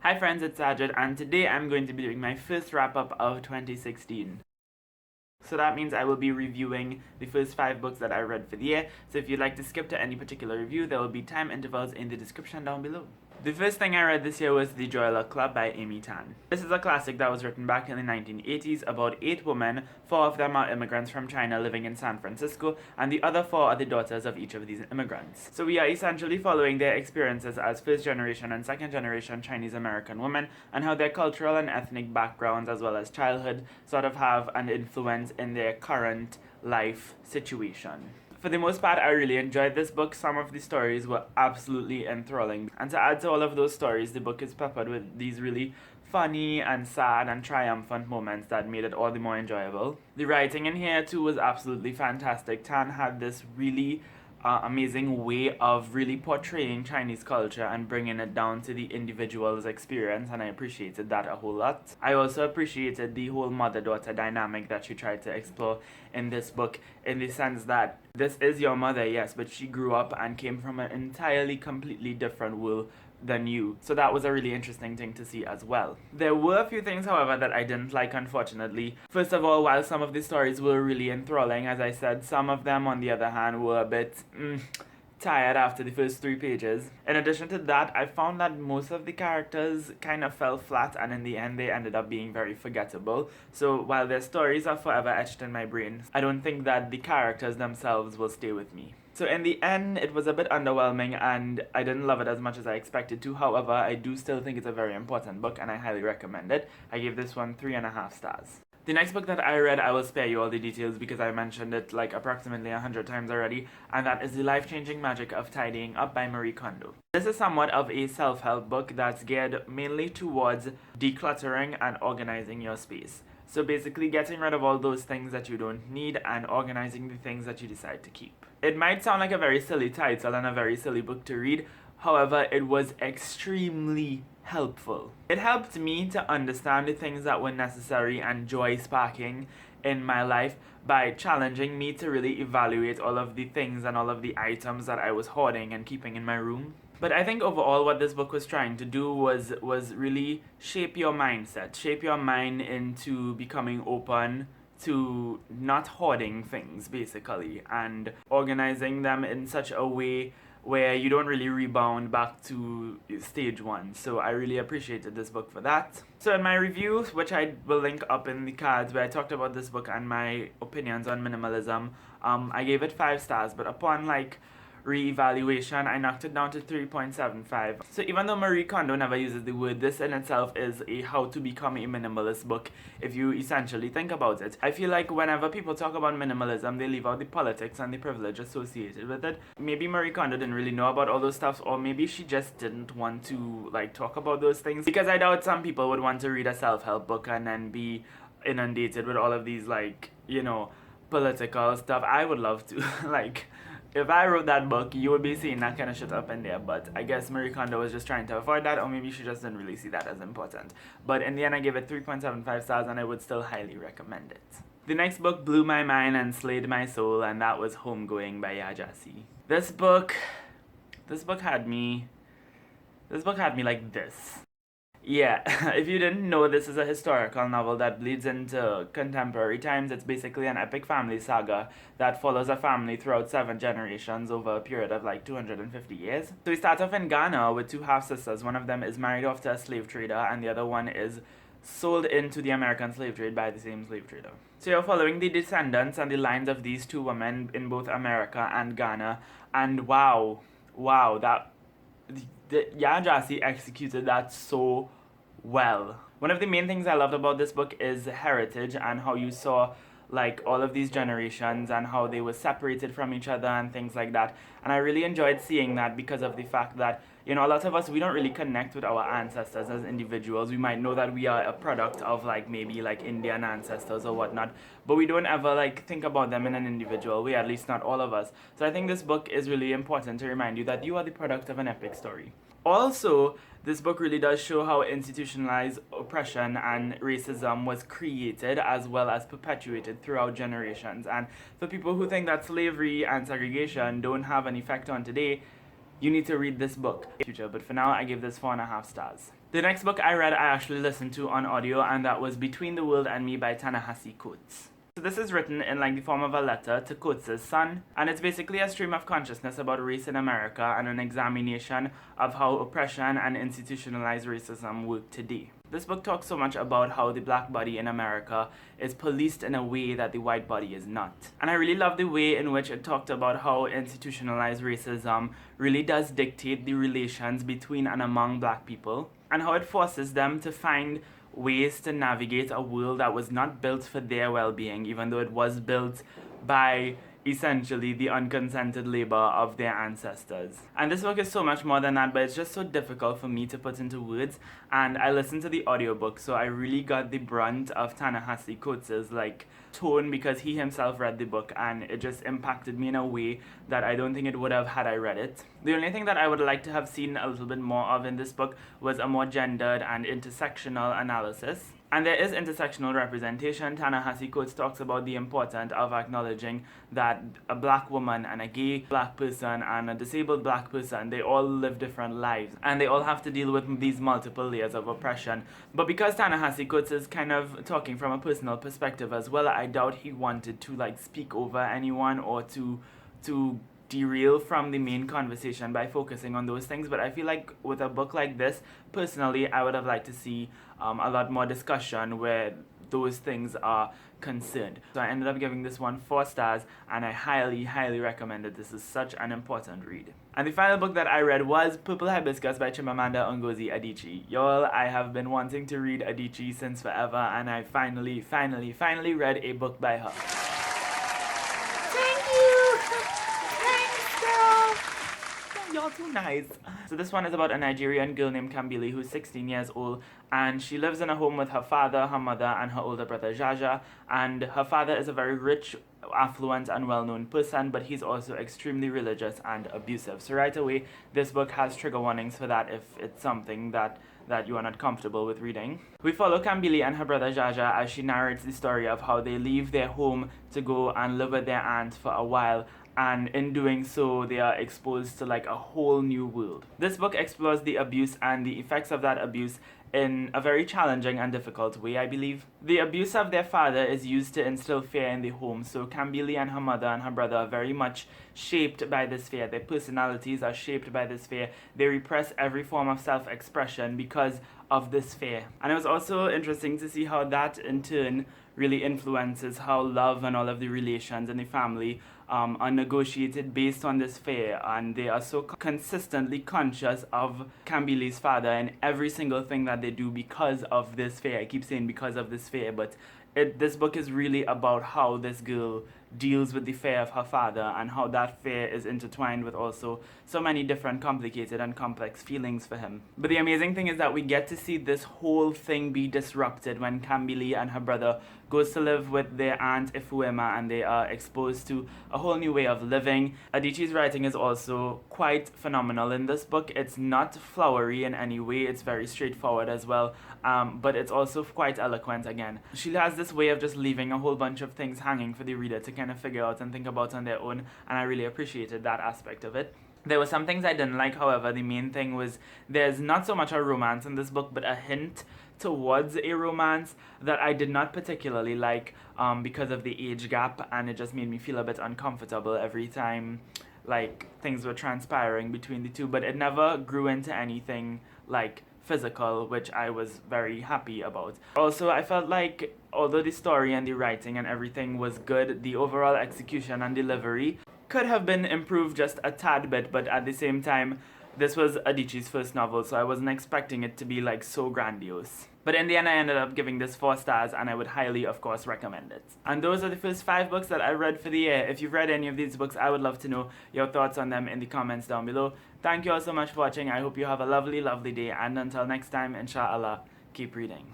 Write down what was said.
Hi friends, it's Sajid, and today I'm going to be doing my first wrap-up of 2016. So that means I will be reviewing the first 5 books that I read for the year, so if you'd like to skip to any particular review, there will be time intervals in the description down below. The first thing I read this year was The Joy Luck Club by Amy Tan. This is a classic that was written back in the 1980s about 8 women. 4 of them are immigrants from China living in San Francisco, and the other 4 are the daughters of each of these immigrants. So we are essentially following their experiences as first generation and second generation Chinese American women, and how their cultural and ethnic backgrounds as well as childhood sort of have an influence in their current life situation. For the most part, I really enjoyed this book. Some of the stories were absolutely enthralling. And to add to all of those stories, the book is peppered with these really funny and sad and triumphant moments that made it all the more enjoyable. The writing in here too was absolutely fantastic. Tan had this really amazing way of really portraying Chinese culture and bringing it down to the individual's experience, and I appreciated that a whole lot. I also appreciated the whole mother-daughter dynamic that she tried to explore in this book, in the sense that this is your mother, yes, but she grew up and came from an entirely completely different world than you. So that was a really interesting thing to see as well. There were a few things, however, that I didn't like, unfortunately. First of all, while some of the stories were really enthralling, as I said, some of them, on the other hand, were a bit tired after the first 3 pages. In addition to that, I found that most of the characters kind of fell flat, and in the end they ended up being very forgettable. So while their stories are forever etched in my brain, I don't think that the characters themselves will stay with me. So in the end, it was a bit underwhelming and I didn't love it as much as I expected to. However, I do still think it's a very important book and I highly recommend it. I gave this one 3.5 stars. The next book that I read, I will spare you all the details because I mentioned it like approximately 100 times already, and that is The Life-Changing Magic of Tidying Up by Marie Kondo. This is somewhat of a self-help book that's geared mainly towards decluttering and organizing your space. So basically getting rid of all those things that you don't need and organizing the things that you decide to keep. It might sound like a very silly title and a very silly book to read, however, it was extremely helpful. It helped me to understand the things that were necessary and joy-sparking in my life by challenging me to really evaluate all of the things and all of the items that I was hoarding and keeping in my room. But I think overall what this book was trying to do was really shape your mindset, shape your mind into becoming open to not hoarding things, basically, and organizing them in such a way where you don't really rebound back to stage 1. So I really appreciated this book for that. So in my review, which I will link up in the cards, where I talked about this book and my opinions on minimalism, I gave it 5 stars, but upon re-evaluation, I knocked it down to 3.75. So even though Marie Kondo never uses the word, this in itself is a how to become a minimalist book, if you essentially think about it. I feel like whenever people talk about minimalism, they leave out the politics and the privilege associated with it. Maybe Marie Kondo didn't really know about all those stuff, or maybe she just didn't want to talk about those things, because I doubt some people would want to read a self-help book and then be inundated with all of these political stuff. I would love to if I wrote that book, you would be seeing that kind of shit up in there, but I guess Marie Kondo was just trying to avoid that, or maybe she just didn't really see that as important. But in the end, I gave it 3.75 stars, and I would still highly recommend it. The next book blew my mind and slayed my soul, and that was Homegoing by Yajasi. This book had me like this. Yeah, if you didn't know, this is a historical novel that bleeds into contemporary times. It's basically an epic family saga that follows a family throughout 7 generations over a period of 250 years. So we start off in Ghana with 2 half-sisters. One of them is married off to a slave trader, and the other one is sold into the American slave trade by the same slave trader. So you're following the descendants and the lines of these 2 women in both America and Ghana, and wow, Yajasi executed that so well. One of the main things I loved about this book is heritage and how you saw all of these generations and how they were separated from each other and things like that. And I really enjoyed seeing that because of the fact that, a lot of us, we don't really connect with our ancestors as individuals. We might know that we are a product of maybe Indian ancestors or whatnot, but we don't ever think about them in an individual way, at least not all of us. So I think this book is really important to remind you that you are the product of an epic story. Also, this book really does show how institutionalized oppression and racism was created as well as perpetuated throughout generations. And for people who think that slavery and segregation don't have an effect on today, you need to read this book. But for now, I give this 4.5 stars. The next book I read I actually listened to on audio, and that was Between the World and Me by Ta-Nehisi Coates. So this is written in like the form of a letter to Coates' son, and it's basically a stream of consciousness about race in America and an examination of how oppression and institutionalized racism work today. This book talks so much about how the black body in America is policed in a way that the white body is not. And I really love the way in which it talked about how institutionalized racism really does dictate the relations between and among black people, and how it forces them to find ways to navigate a world that was not built for their well-being, even though it was built by essentially the unconsented labor of their ancestors. And this book is so much more than that, but it's just so difficult for me to put into words, and I listened to the audiobook, so I really got the brunt of Ta-Nehisi Coates' like tone, because he himself read the book, and it just impacted me in a way that I don't think it would have had I read it. The only thing that I would like to have seen a little bit more of in this book was a more gendered and intersectional analysis. And there is intersectional representation. Ta-Nehisi Coates talks about the importance of acknowledging that a black woman and a gay black person and a disabled black person, they all live different lives, and they all have to deal with these multiple layers of oppression. But because Ta-Nehisi Coates is kind of talking from a personal perspective as well, I doubt he wanted to like speak over anyone or to derail from the main conversation by focusing on those things. But I feel like with a book like this, personally, I would have liked to see a lot more discussion where those things are concerned. So I ended up giving this one 4 stars, and I highly recommend it. This is such an important read. And the final book that I read was Purple Hibiscus by Chimamanda Ngozi Adichie. Y'all, I have been wanting to read Adichie since forever, and I finally read a book by her. Y'all too nice. So this one is about a Nigerian girl named Kambili who's 16 years old, and she lives in a home with her father, her mother, and her older brother Jaja. And her father is a very rich, affluent, and well-known person, but he's also extremely religious and abusive. So right away, this book has trigger warnings for that if it's something that you are not comfortable with reading. We follow Kambili and her brother Jaja as she narrates the story of how they leave their home to go and live with their aunt for a while, and in doing so they are exposed to like a whole new world. This book explores the abuse and the effects of that abuse in a very challenging and difficult way, I believe. The abuse of their father is used to instill fear in the home, so Kambili and her mother and her brother are very much shaped by this fear. Their personalities are shaped by this fear. They repress every form of self-expression because of this fear. And it was also interesting to see how that in turn really influences how love and all of the relations in the family are negotiated based on this fear, and they are so consistently conscious of Kambili's father in every single thing that they do because of this fear. I keep saying because of this fear, but this book is really about how this girl deals with the fear of her father, and how that fear is intertwined with also so many different complicated and complex feelings for him. But the amazing thing is that we get to see this whole thing be disrupted when Kambili and her brother goes to live with their aunt Ifuema, and they are exposed to a whole new way of living. Adichie's writing is also quite phenomenal in this book. It's not flowery in any way, it's very straightforward as well, but it's also quite eloquent again. She has this way of just leaving a whole bunch of things hanging for the reader to kind of figure out and think about on their own, and I really appreciated that aspect of it. There were some things I didn't like, however. The main thing was there's not so much a romance in this book, but a hint towards a romance that I did not particularly like because of the age gap, and it just made me feel a bit uncomfortable every time like things were transpiring between the two. But it never grew into anything like physical, which I was very happy about. Also, I felt like although the story and the writing and everything was good, the overall execution and delivery could have been improved just a tad bit. But at the same time, this was Adichie's first novel, so I wasn't expecting it to be like so grandiose. But in the end, I ended up giving this 4 stars, and I would highly, of course, recommend it. And those are the first 5 books that I read for the year. If you've read any of these books, I would love to know your thoughts on them in the comments down below. Thank you all so much for watching. I hope you have a lovely day, and until next time, inshallah, keep reading.